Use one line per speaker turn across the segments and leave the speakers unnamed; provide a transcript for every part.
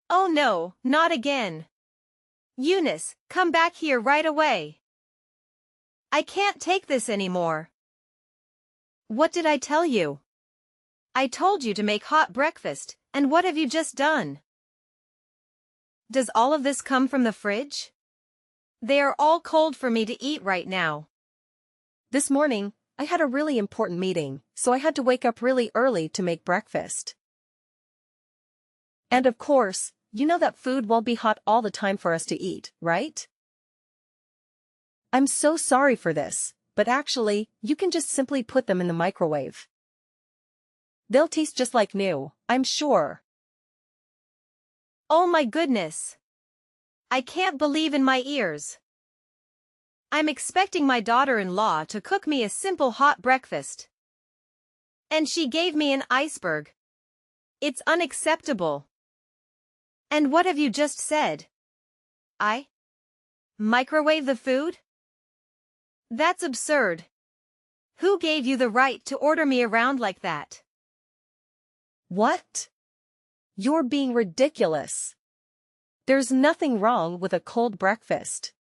Oh no, not again. Eunice, come back here right away. I can't take this anymore. What did I tell you? I told you to make hot breakfast, and what have you just done? Does all of this come from the fridge? They are all cold for me to eat right now.
This morning, I had a really important meeting, so I had to wake up really early to make breakfast. And of course, you know that food won't be hot all the time for us to eat, right? I'm so sorry for this, but actually, you can just simply put them in the microwave. They'll taste just like new, I'm sure.
Oh my goodness. I can't believe in my ears. I'm expecting my daughter-in-law to cook me a simple hot breakfast. And she gave me an iceberg. It's unacceptable. And what have you just said? I microwave the food? That's absurd. Who gave you the right to order me around like that?
What? You're being ridiculous. There's nothing wrong with a cold breakfast.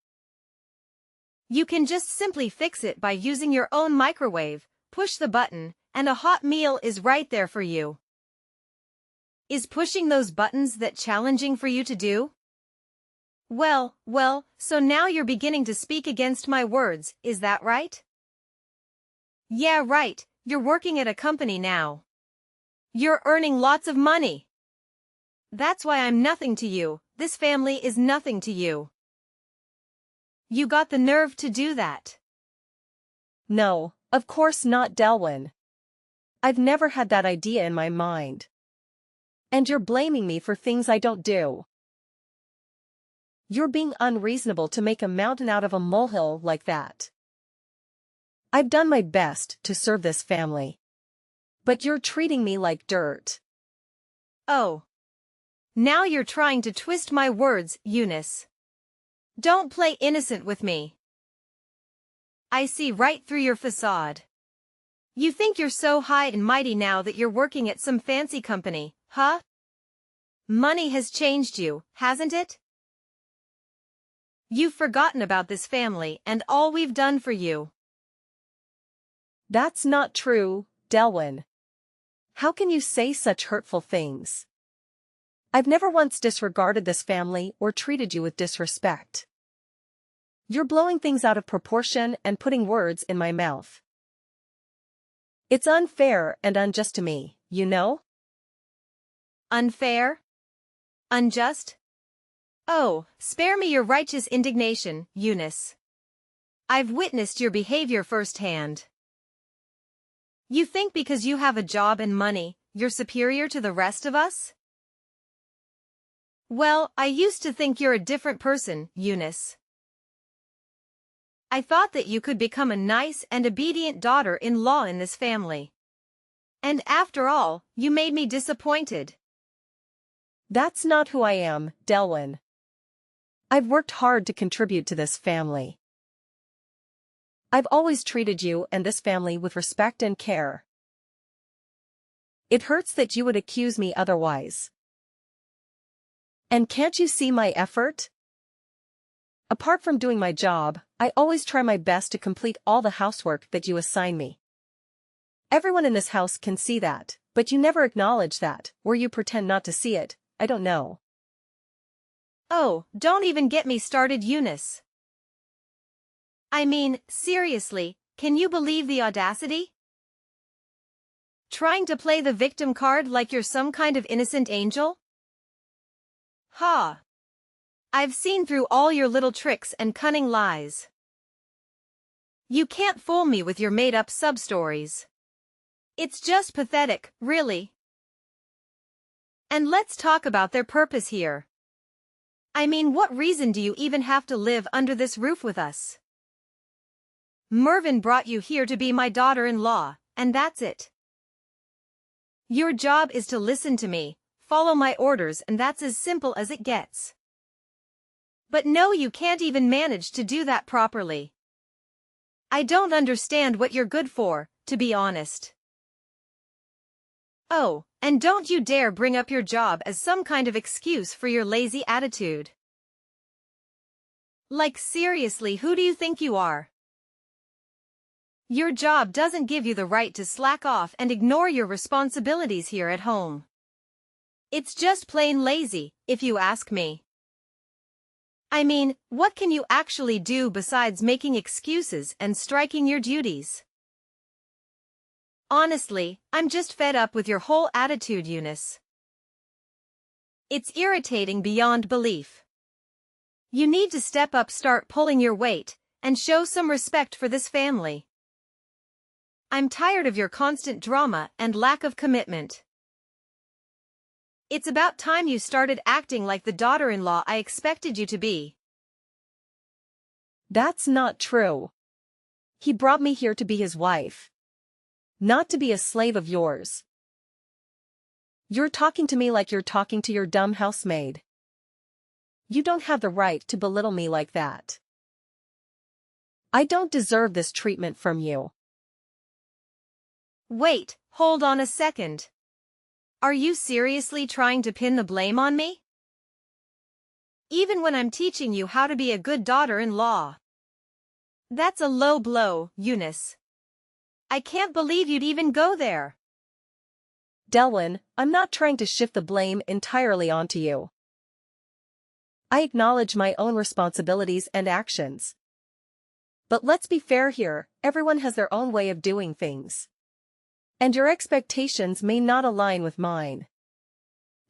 You can just simply fix it by using your own microwave, push the button, and a hot meal is right there for you. Is pushing those buttons that challenging for you to do? Well, so now you're beginning to speak against my words, is that right? Yeah, right, you're working at a company now. You're earning lots of money. That's why I'm nothing to you, this family is nothing to you. You got the nerve to do that.
No, of course not, Delwyn. I've never had that idea in my mind. And you're blaming me for things I don't do. You're being unreasonable to make a mountain out of a molehill like that. I've done my best to serve this family. But you're treating me like dirt.
Oh. Now you're trying to twist my words, Eunice. Don't play innocent with me. I see right through your facade. You think you're so high and mighty now that you're working at some fancy company, huh? Money has changed you, hasn't it? You've forgotten about this family and all we've done for you.
That's not true, Delwyn. How can you say such hurtful things? I've never once disregarded this family or treated you with disrespect. You're blowing things out of proportion and putting words in my mouth. It's unfair and unjust to me, you know?
Unfair? Unjust? Oh, spare me your righteous indignation, Eunice. I've witnessed your behavior firsthand. You think because you have a job and money, you're superior to the rest of us? Well, I used to think you're a different person, Eunice. I thought that you could become a nice and obedient daughter-in-law in this family. And after all, you made me disappointed.
That's not who I am, Delwyn. I've worked hard to contribute to this family. I've always treated you and this family with respect and care. It hurts that you would accuse me otherwise. And can't you see my effort? Apart from doing my job, I always try my best to complete all the housework that you assign me. Everyone in this house can see that, but you never acknowledge that, or you pretend not to see it, I don't know.
Oh, don't even get me started, Eunice. I mean, seriously, can you believe the audacity? Trying to play the victim card like you're some kind of innocent angel? Ha! I've seen through all your little tricks and cunning lies. You can't fool me with your made-up sub-stories. It's just pathetic, really. And let's talk about their purpose here. I mean, what reason do you even have to live under this roof with us? Mervyn brought you here to be my daughter-in-law, and that's it. Your job is to listen to me, follow my orders, and that's as simple as it gets. But no, you can't even manage to do that properly. I don't understand what you're good for, to be honest. Oh, and don't you dare bring up your job as some kind of excuse for your lazy attitude. Like seriously, who do you think you are? Your job doesn't give you the right to slack off and ignore your responsibilities here at home. It's just plain lazy, if you ask me. I mean, what can you actually do besides making excuses and striking your duties? Honestly, I'm just fed up with your whole attitude, Eunice. It's irritating beyond belief. You need to step up, start pulling your weight, and show some respect for this family. I'm tired of your constant drama and lack of commitment. It's about time you started acting like the daughter-in-law I expected you to be.
That's not true. He brought me here to be his wife. Not to be a slave of yours. You're talking to me like you're talking to your dumb housemaid. You don't have the right to belittle me like that. I don't deserve this treatment from you.
Wait, hold on a second. Are you seriously trying to pin the blame on me? Even when I'm teaching you how to be a good daughter-in-law. That's a low blow, Eunice. I can't believe you'd even go there.
Delwyn, I'm not trying to shift the blame entirely onto you. I acknowledge my own responsibilities and actions. But let's be fair here, everyone has their own way of doing things. And your expectations may not align with mine.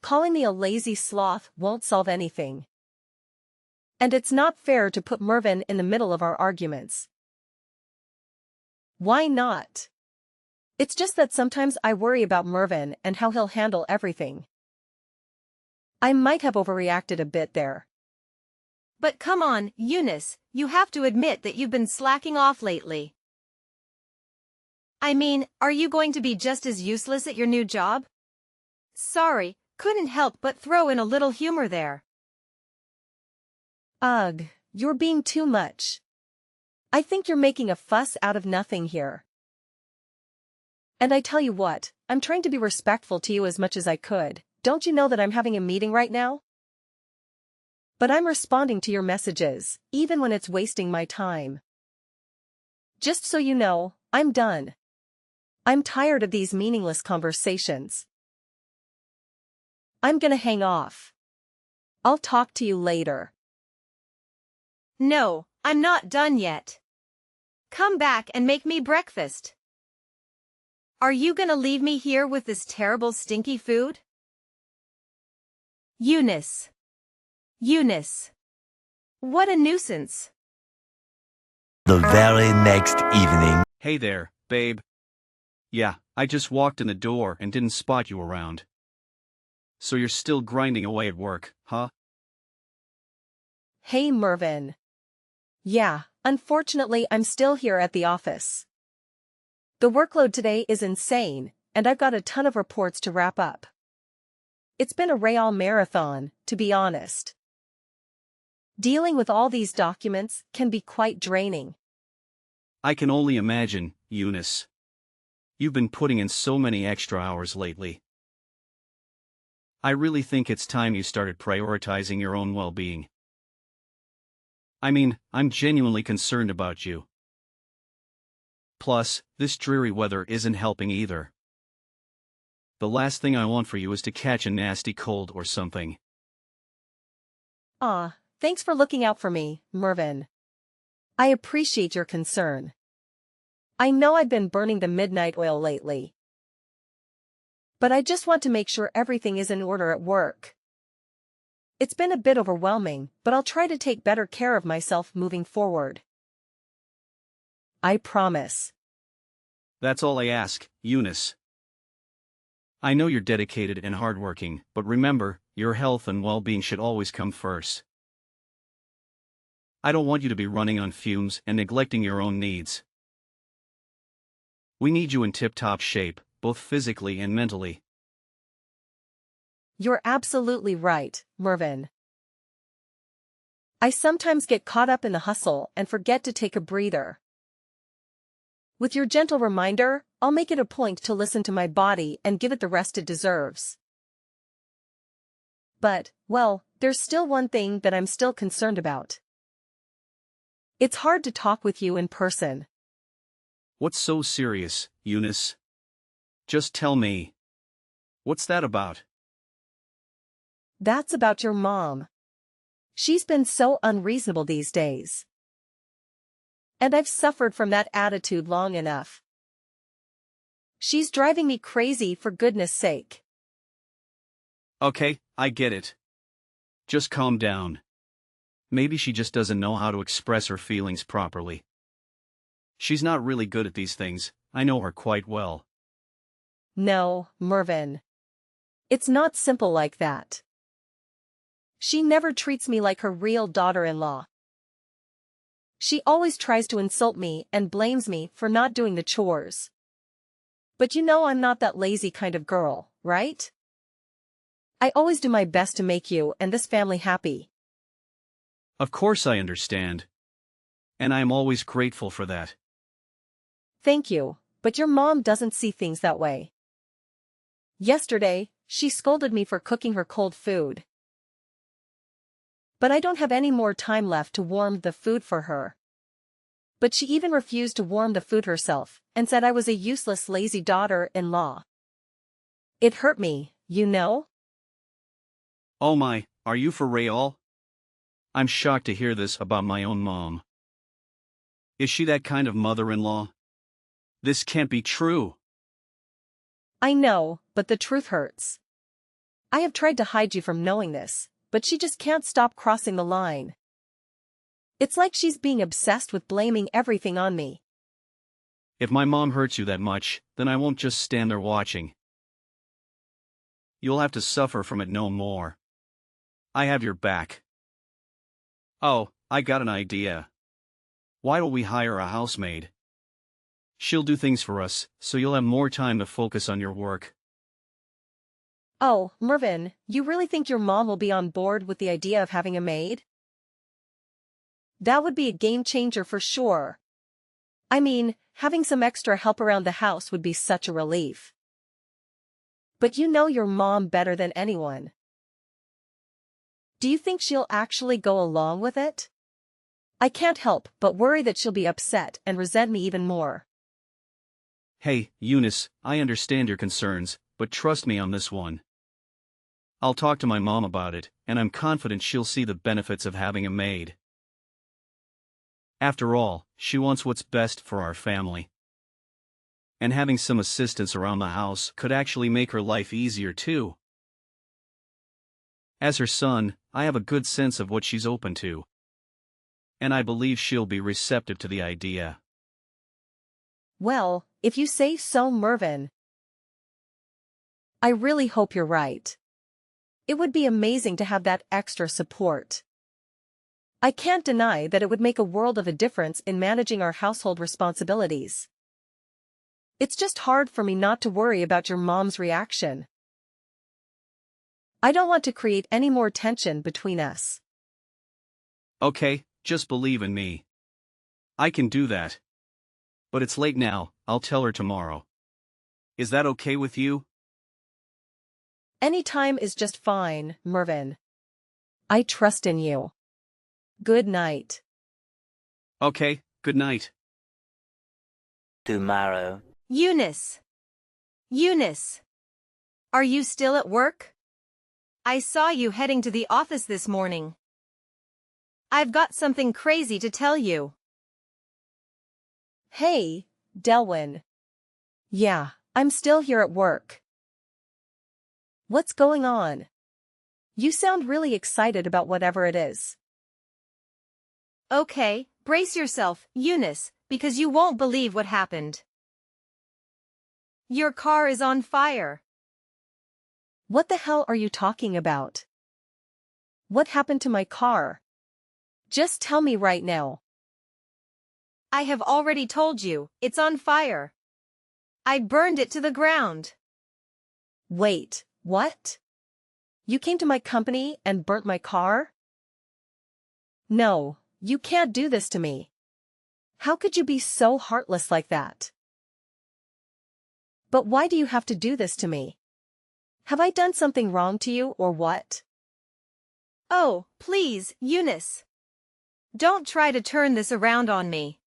Calling me a lazy sloth won't solve anything. And it's not fair to put Mervyn in the middle of our arguments. Why not? It's just that sometimes I worry about Mervyn and how he'll handle everything. I might have overreacted a bit there.
But come on, Eunice, you have to admit that you've been slacking off lately. I mean, are you going to be just as useless at your new job? Sorry, couldn't help but throw in a little humor there.
Ugh, you're being too much. I think you're making a fuss out of nothing here. And I tell you what, I'm trying to be respectful to you as much as I could. Don't you know that I'm having a meeting right now? But I'm responding to your messages, even when it's wasting my time. Just so you know, I'm done. I'm tired of these meaningless conversations. I'm gonna hang off. I'll talk to you later.
No, I'm not done yet. Come back and make me breakfast. Are you gonna leave me here with this terrible stinky food? Eunice. Eunice. What a nuisance.
The very next evening.
Hey there, babe. Yeah, I just walked in the door and didn't spot you around. So you're still grinding away at work, huh?
Hey Mervyn. Yeah, unfortunately I'm still here at the office. The workload today is insane, and I've got a ton of reports to wrap up. It's been a real marathon, to be honest. Dealing with all these documents can be quite draining.
I can only imagine, Eunice. You've been putting in so many extra hours lately. I really think it's time you started prioritizing your own well-being. I mean, I'm genuinely concerned about you. Plus, this dreary weather isn't helping either. The last thing I want for you is to catch a nasty cold or something.
Thanks for looking out for me, Mervyn. I appreciate your concern. I know I've been burning the midnight oil lately. But I just want to make sure everything is in order at work. It's been a bit overwhelming, but I'll try to take better care of myself moving forward. I promise.
That's all I ask, Eunice. I know you're dedicated and hardworking, but remember, your health and well-being should always come first. I don't want you to be running on fumes and neglecting your own needs. We need you in tip-top shape, both physically and mentally.
You're absolutely right, Mervyn. I sometimes get caught up in the hustle and forget to take a breather. With your gentle reminder, I'll make it a point to listen to my body and give it the rest it deserves. But, well, there's still one thing that I'm still concerned about. It's hard to talk with you in person.
What's so serious, Eunice? Just tell me. What's that about?
That's about your mom. She's been so unreasonable these days. And I've suffered from that attitude long enough. She's driving me crazy, for goodness sake.
Okay, I get it. Just calm down. Maybe she just doesn't know how to express her feelings properly. She's not really good at these things, I know her quite well.
No, Mervyn. It's not simple like that. She never treats me like her real daughter-in-law. She always tries to insult me and blames me for not doing the chores. But you know I'm not that lazy kind of girl, right? I always do my best to make you and this family happy.
Of course I understand. And I'm always grateful for that.
Thank you, but your mom doesn't see things that way. Yesterday, she scolded me for cooking her cold food. But I don't have any more time left to warm the food for her. But she even refused to warm the food herself, and said I was a useless, lazy daughter-in-law. It hurt me, you know?
Oh my, are you for real? I'm shocked to hear this about my own mom. Is she that kind of mother-in-law? This can't be true.
I know, but the truth hurts. I have tried to hide you from knowing this, but she just can't stop crossing the line. It's like she's being obsessed with blaming everything on me.
If my mom hurts you that much, then I won't just stand there watching. You'll have to suffer from it no more. I have your back. Oh, I got an idea. Why don't we hire a housemaid? She'll do things for us, so you'll have more time to focus on your work.
Oh, Mervyn, you really think your mom will be on board with the idea of having a maid? That would be a game changer for sure. I mean, having some extra help around the house would be such a relief. But you know your mom better than anyone. Do you think she'll actually go along with it? I can't help but worry that she'll be upset and resent me even more.
Hey, Eunice, I understand your concerns, but trust me on this one. I'll talk to my mom about it, and I'm confident she'll see the benefits of having a maid. After all, she wants what's best for our family. And having some assistance around the house could actually make her life easier too. As her son, I have a good sense of what she's open to. And I believe she'll be receptive to the idea.
Well, if you say so, Mervyn. I really hope you're right. It would be amazing to have that extra support. I can't deny that it would make a world of a difference in managing our household responsibilities. It's just hard for me not to worry about your mom's reaction. I don't want to create any more tension between us.
Okay, just believe in me. I can do that. But it's late now, I'll tell her tomorrow. Is that okay with you?
Any time is just fine, Mervyn. I trust in you. Good night.
Okay, good night.
Tomorrow.
Eunice. Eunice. Are you still at work? I saw you heading to the office this morning. I've got something crazy to tell you.
Hey, Delwyn. Yeah, I'm still here at work. What's going on? You sound really excited about whatever it is.
Okay, brace yourself, Eunice, because you won't believe what happened. Your car is on fire.
What the hell are you talking about? What happened to my car? Just tell me right now.
I have already told you, it's on fire. I burned it to the ground.
Wait, what? You came to my company and burnt my car? No, you can't do this to me. How could you be so heartless like that? But why do you have to do this to me? Have I done something wrong to you or what?
Oh, please, Eunice. Don't try to turn this around on me.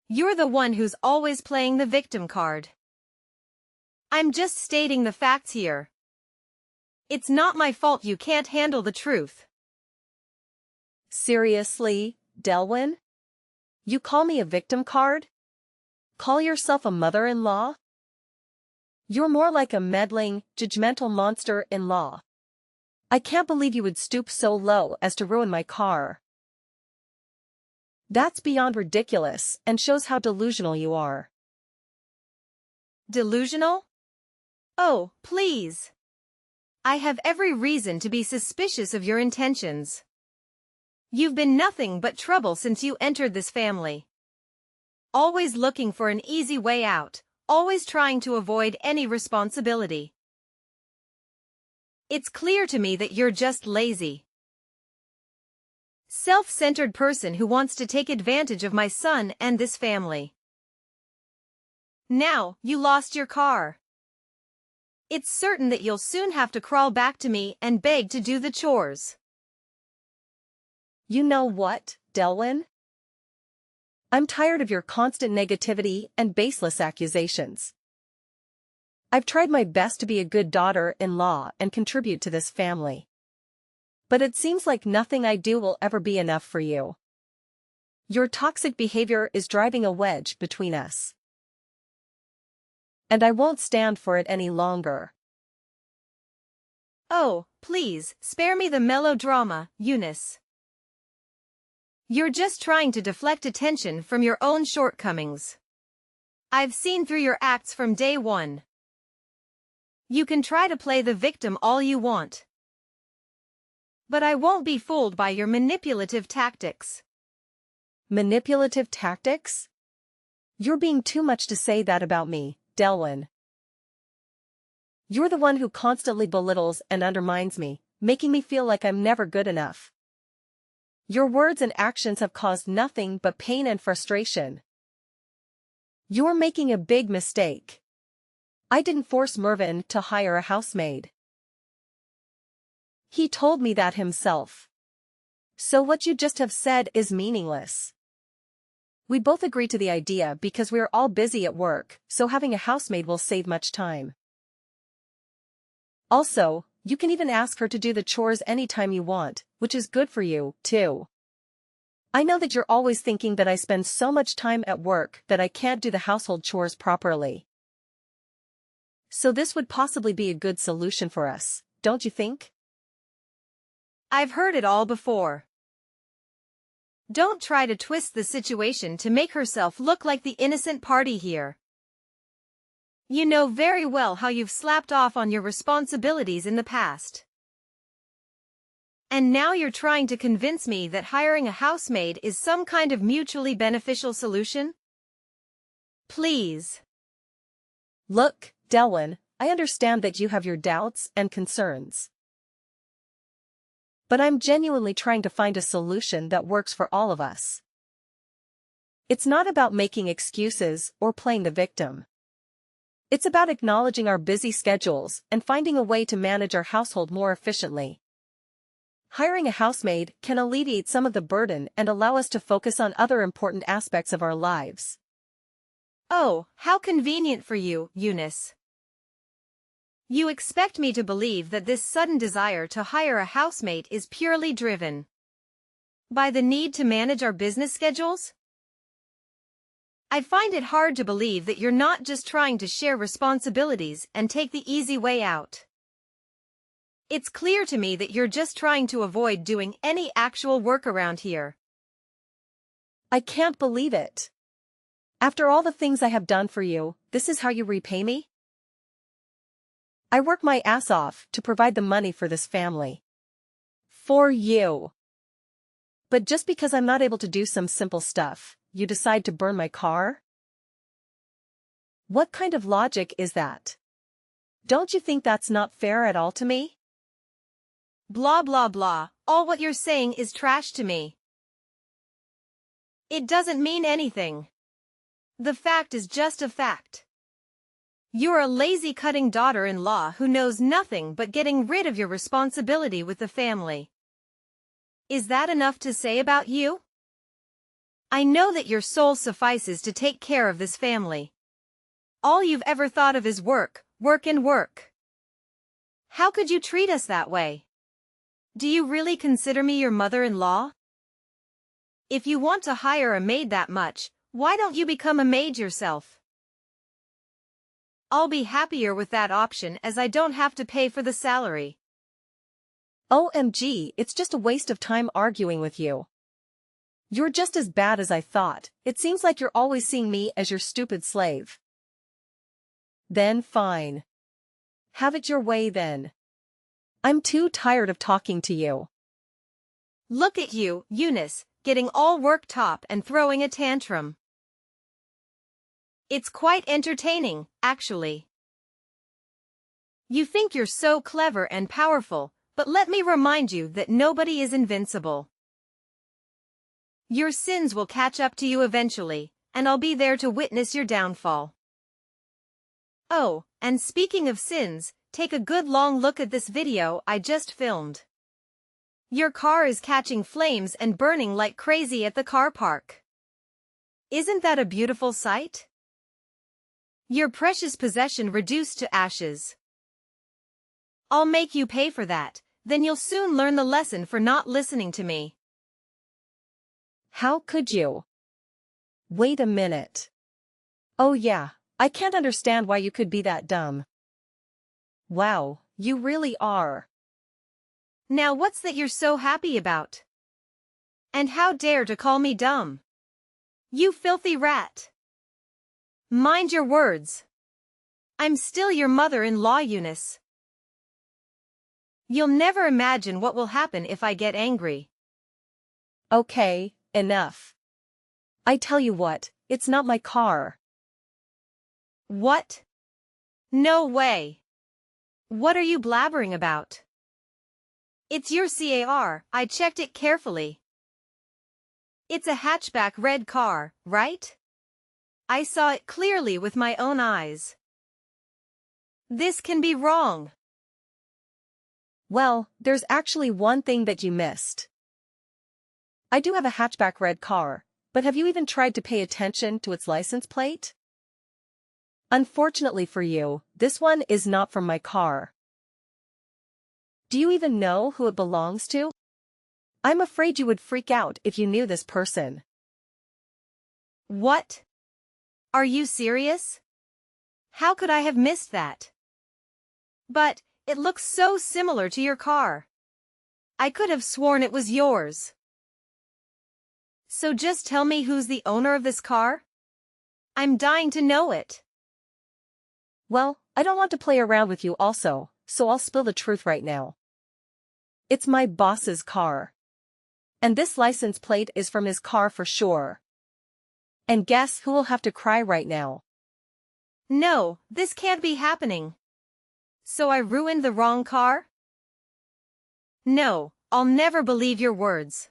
You're the one who's always playing the victim card. I'm just stating the facts here. It's not my fault you can't handle the truth.
Seriously, Delwyn? You call me a victim card? Call yourself a mother-in-law? You're more like a meddling, judgmental monster-in-law. I can't believe you would stoop so low as to ruin my car. That's beyond ridiculous and shows how delusional you are.
Delusional? Oh, please. I have every reason to be suspicious of your intentions. You've been nothing but trouble since you entered this family. Always looking for an easy way out, always trying to avoid any responsibility. It's clear to me that you're just lazy. Self-centered person who wants to take advantage of my son and this family. Now, you lost your car. It's certain that you'll soon have to crawl back to me and beg to do the chores.
You know what, Delwyn? I'm tired of your constant negativity and baseless accusations. I've tried my best to be a good daughter-in-law and contribute to this family. But it seems like nothing I do will ever be enough for you. Your toxic behavior is driving a wedge between us. And I won't stand for it any longer.
Oh, please, spare me the melodrama, Eunice. You're just trying to deflect attention from your own shortcomings. I've seen through your acts from day one. You can try to play the victim all you want. But I won't be fooled by your manipulative tactics.
Manipulative tactics? You're being too much to say that about me, Delwyn. You're the one who constantly belittles and undermines me, making me feel like I'm never good enough. Your words and actions have caused nothing but pain and frustration. You're making a big mistake. I didn't force Mervyn to hire a housemaid. He told me that himself. So what you just have said is meaningless. We both agree to the idea because we're all busy at work, so having a housemaid will save much time. Also, you can even ask her to do the chores anytime you want, which is good for you, too. I know that you're always thinking that I spend so much time at work that I can't do the household chores properly. So this would possibly be a good solution for us, don't you think?
I've heard it all before. Don't try to twist the situation to make herself look like the innocent party here. You know very well how you've slapped off on your responsibilities in the past. And now you're trying to convince me that hiring a housemaid is some kind of mutually beneficial solution? Please.
Look, Delwyn, I understand that you have your doubts and concerns. But I'm genuinely trying to find a solution that works for all of us. It's not about making excuses or playing the victim. It's about acknowledging our busy schedules and finding a way to manage our household more efficiently. Hiring a housemaid can alleviate some of the burden and allow us to focus on other important aspects of our lives.
Oh, how convenient for you, Eunice. You expect me to believe that this sudden desire to hire a housemaid is purely driven by the need to manage our business schedules? I find it hard to believe that you're not just trying to share responsibilities and take the easy way out. It's clear to me that you're just trying to avoid doing any actual work around here.
I can't believe it. After all the things I have done for you, this is how you repay me? I work my ass off to provide the money for this family. For you. But just because I'm not able to do some simple stuff, you decide to burn my car? What kind of logic is that? Don't you think that's not fair at all to me?
Blah blah blah, all what you're saying is trash to me. It doesn't mean anything. The fact is just a fact. You're a lazy cutting daughter-in-law who knows nothing but getting rid of your responsibility with the family. Is that enough to say about you? I know that your soul suffices to take care of this family. All you've ever thought of is work, work and work. How could you treat us that way? Do you really consider me your mother-in-law? If you want to hire a maid that much, why don't you become a maid yourself? I'll be happier with that option as I don't have to pay for the salary.
OMG, it's just a waste of time arguing with you. You're just as bad as I thought. It seems like you're always seeing me as your stupid slave. Then fine. Have it your way then. I'm too tired of talking to you.
Look at you, Eunice, getting all worked up and throwing a tantrum. It's quite entertaining, actually. You think you're so clever and powerful, but let me remind you that nobody is invincible. Your sins will catch up to you eventually, and I'll be there to witness your downfall. Oh, and speaking of sins, take a good long look at this video I just filmed. Your car is catching flames and burning like crazy at the car park. Isn't that a beautiful sight? Your precious possession reduced to ashes. I'll make you pay for that, then you'll soon learn the lesson for not listening to me.
How could you? Wait a minute. Oh yeah, I can't understand why you could be that dumb. Wow, you really are.
Now what's that you're so happy about? And how dare to call me dumb? You filthy rat. Mind your words. I'm still your mother-in-law, Eunice. You'll never imagine what will happen if I get angry.
Okay, enough. I tell you what, it's not my car.
What? No way. What are you blabbering about? It's your car, I checked it carefully. It's a hatchback red car, right? I saw it clearly with my own eyes. This can be wrong.
Well, there's actually one thing that you missed. I do have a hatchback red car, but have you even tried to pay attention to its license plate? Unfortunately for you, this one is not from my car. Do you even know who it belongs to? I'm afraid you would freak out if you knew this person.
What? Are you serious? How could I have missed that? But, it looks so similar to your car. I could have sworn it was yours. So just tell me who's the owner of this car? I'm dying to know it.
Well, I don't want to play around with you also, so I'll spill the truth right now. It's my boss's car. And this license plate is from his car for sure. And guess who will have to cry right now?
No, this can't be happening. So I ruined the wrong car? No, I'll never believe your words.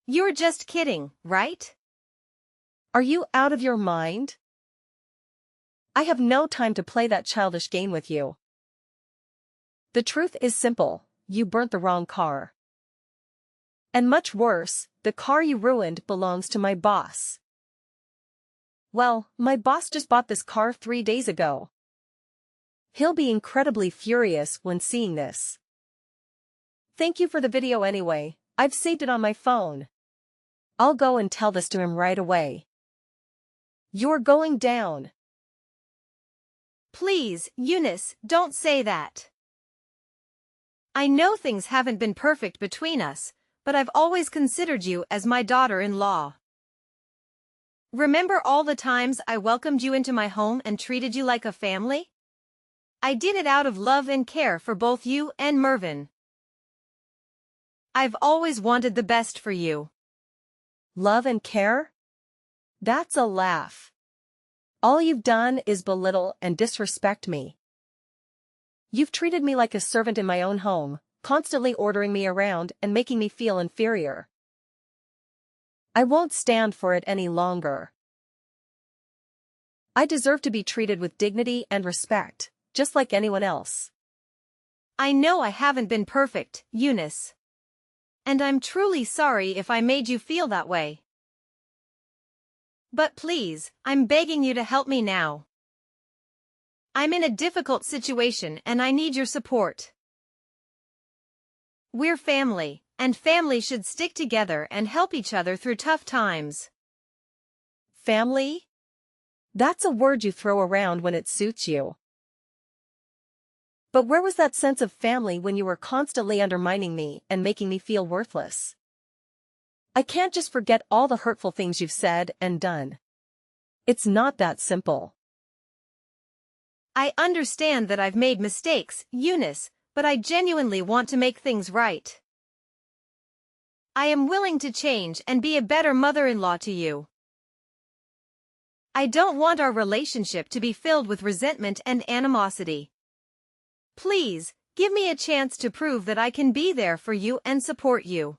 You're just kidding, right?
Are you out of your mind? I have no time to play that childish game with you. The truth is simple, you burnt the wrong car. And much worse, the car you ruined belongs to my boss. Well, my boss just bought this car 3 days ago. He'll be incredibly furious when seeing this. Thank you for the video anyway, I've saved it on my phone. I'll go and tell this to him right away. You're going down.
Please, Eunice, don't say that. I know things haven't been perfect between us, but I've always considered you as my daughter-in-law. Remember all the times I welcomed you into my home and treated you like a family? I did it out of love and care for both you and Mervyn. I've always wanted the best for you.
Love and care? That's a laugh. All you've done is belittle and disrespect me. You've treated me like a servant in my own home, constantly ordering me around and making me feel inferior. I won't stand for it any longer. I deserve to be treated with dignity and respect, just like anyone else.
I know I haven't been perfect, Eunice. And I'm truly sorry if I made you feel that way. But please, I'm begging you to help me now. I'm in a difficult situation and I need your support. We're family, and family should stick together and help each other through tough times.
Family? That's a word you throw around when it suits you. But where was that sense of family when you were constantly undermining me and making me feel worthless? I can't just forget all the hurtful things you've said and done. It's not that simple.
I understand that I've made mistakes, Eunice, but I genuinely want to make things right. I am willing to change and be a better mother-in-law to you. I don't want our relationship to be filled with resentment and animosity. Please, give me a chance to prove that I can be there for you and support you.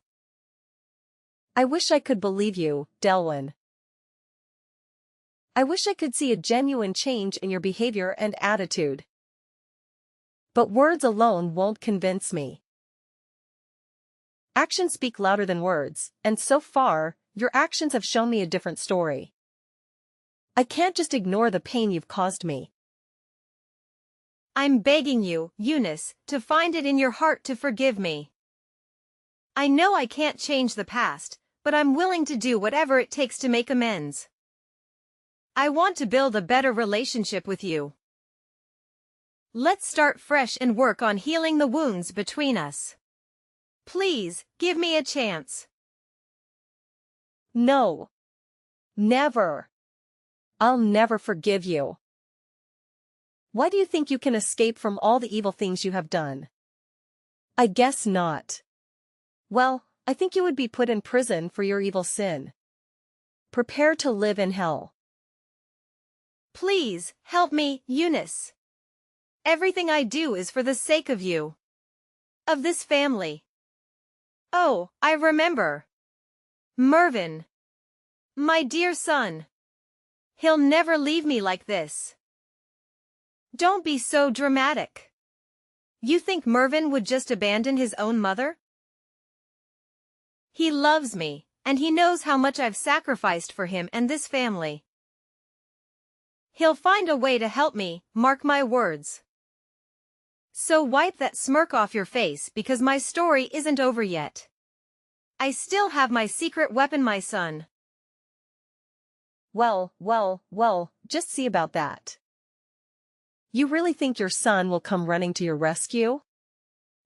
I wish I could believe you, Delwyn. I wish I could see a genuine change in your behavior and attitude. But words alone won't convince me. Actions speak louder than words, and so far, your actions have shown me a different story. I can't just ignore the pain you've caused me.
I'm begging you, Eunice, to find it in your heart to forgive me. I know I can't change the past, but I'm willing to do whatever it takes to make amends. I want to build a better relationship with you. Let's start fresh and work on healing the wounds between us. Please, give me a chance.
No. Never. I'll never forgive you. Why do you think you can escape from all the evil things you have done? I guess not. Well, I think you would be put in prison for your evil sin. Prepare to live in hell.
Please, help me, Eunice. Everything I do is for the sake of you. Of this family. Oh, I remember. Mervyn. My dear son. He'll never leave me like this. Don't be so dramatic. You think Mervyn would just abandon his own mother? He loves me, and he knows how much I've sacrificed for him and this family. He'll find a way to help me, mark my words. So wipe that smirk off your face because my story isn't over yet. I still have my secret weapon, my son.
Well, just see about that. You really think your son will come running to your rescue?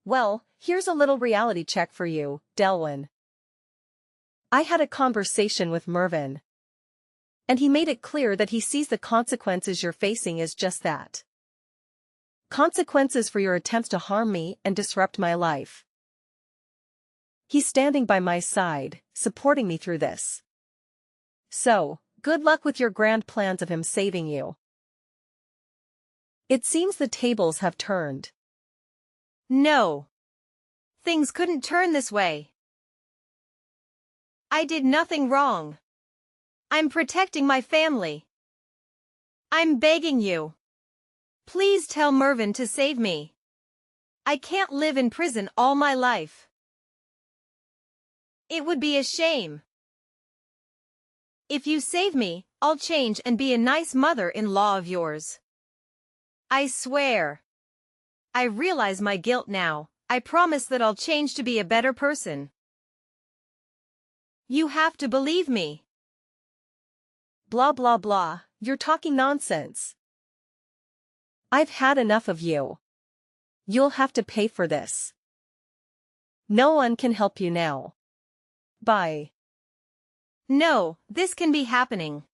Well, here's a little reality check for you, Delwyn. I had a conversation with Mervyn. And he made it clear that he sees the consequences you're facing as just that. Consequences for your attempts to harm me and disrupt my life. He's standing by my side, supporting me through this. So, good luck with your grand plans of him saving you. It seems the tables have turned.
No. Things couldn't turn this way. I did nothing wrong. I'm protecting my family. I'm begging you. Please tell Mervyn to save me. I can't live in prison all my life. It would be a shame. If you save me, I'll change and be a nice mother-in-law of yours. I swear. I realize my guilt now. I promise that I'll change to be a better person. You have to believe me.
Blah blah blah, you're talking nonsense. I've had enough of you. You'll have to pay for this. No one can help you now. Bye.
No, this can be happening.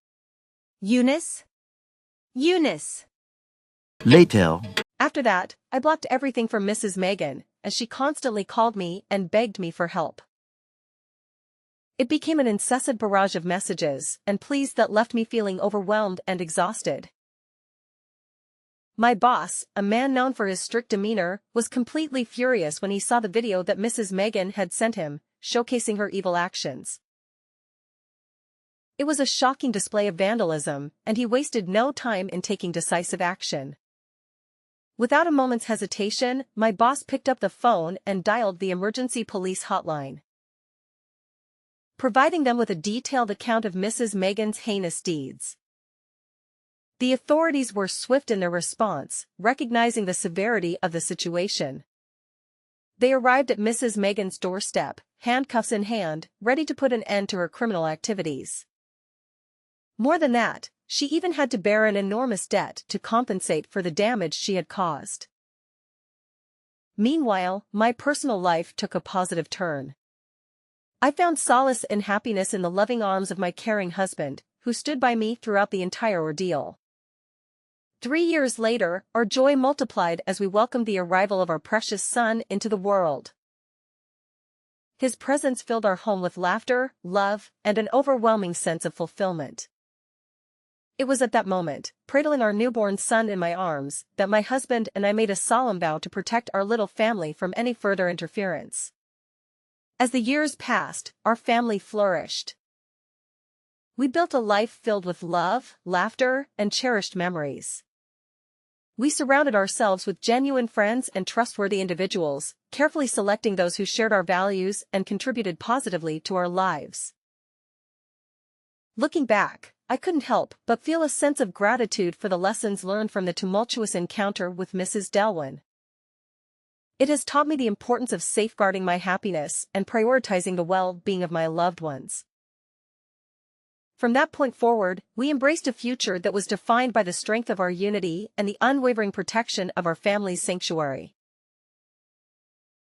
Eunice? Eunice.
Later.
After that, I blocked everything from Mrs. Megan, as she constantly called me and begged me for help. It became an incessant barrage of messages and pleas that left me feeling overwhelmed and exhausted. My boss, a man known for his strict demeanor, was completely furious when he saw the video that Mrs. Megan had sent him, showcasing her evil actions. It was a shocking display of vandalism, and he wasted no time in taking decisive action. Without a moment's hesitation, my boss picked up the phone and dialed the emergency police hotline, providing them with a detailed account of Mrs. Megan's heinous deeds. The authorities were swift in their response, recognizing the severity of the situation. They arrived at Mrs. Megan's doorstep, handcuffs in hand, ready to put an end to her criminal activities. More than that, she even had to bear an enormous debt to compensate for the damage she had caused. Meanwhile, my personal life took a positive turn. I found solace and happiness in the loving arms of my caring husband, who stood by me throughout the entire ordeal. 3 years later, our joy multiplied as we welcomed the arrival of our precious son into the world. His presence filled our home with laughter, love, and an overwhelming sense of fulfillment. It was at that moment, cradling our newborn son in my arms, that my husband and I made a solemn vow to protect our little family from any further interference. As the years passed, our family flourished. We built a life filled with love, laughter, and cherished memories. We surrounded ourselves with genuine friends and trustworthy individuals, carefully selecting those who shared our values and contributed positively to our lives. Looking back, I couldn't help but feel a sense of gratitude for the lessons learned from the tumultuous encounter with Mrs. Delwyn. It has taught me the importance of safeguarding my happiness and prioritizing the well-being of my loved ones. From that point forward, we embraced a future that was defined by the strength of our unity and the unwavering protection of our family's sanctuary.